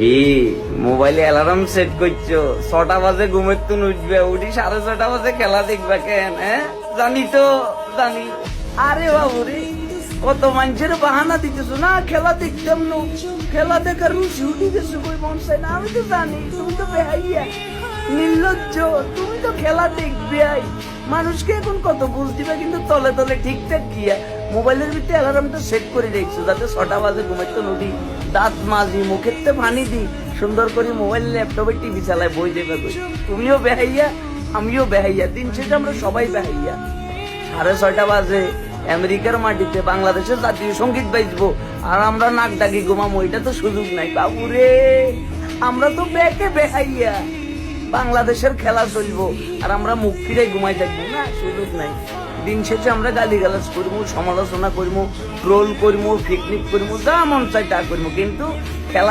কি মোবাইলে alarm set করছো? 6টা বাজে ঘুমের তুন উঠবে, উঠি 6:30 বাজে খেলা দেখবা কেন? হ্যাঁ জানি তো, জানি। আরে বাবু রে, কত মানুষের বাহানা দিতেছো না খেলা দেখতাম না, খেলা দেখার রুচি উঠে গেছে কই মন চাই না। আমি তো জানি তুমি তো বেহাইয়া নির্লজ্জ, তুমি তো খেলা দেখবে। মানুষকে এখন কত বুঝ দিবে, কিন্তু তলে তলে ঠিকঠাক গিয়া মোবাইলের ভিতরে অ্যালার্মটা সেট করে রেখছো যাতে 6টা বাজে ঘুমাইতে নদী দাঁত মাজি মুখের পানি দি সুন্দর করে মোবাইল ল্যাপটপে টিভি চালায় বই দেবে। তুমিও বেহাইয়া, আমিও বেহাইয়া, দিন শেষে আমরা সবাই বেহাইয়া। 6:30 বাজে আমেরিকার মাটিতে বাংলাদেশের জাতীয় সঙ্গীত বাজবো আর আমরা নাক ডাকি ঘুমাবো, এটা তো সুযোগ নাই বাবুরে। আমরা তো বেকে বেহাইয়া, বাংলাদেশের খেলা চলবো আর আমরা মুখ ফিরে ঘুমাই থাকবো না, সুযোগ নাই। দিন শেষে আমরা গালিগালাজ করবো, সমালোচনা করবো, ট্রোল করবো, পিকনিক করবো, যা মন চাই তা করবো, কিন্তু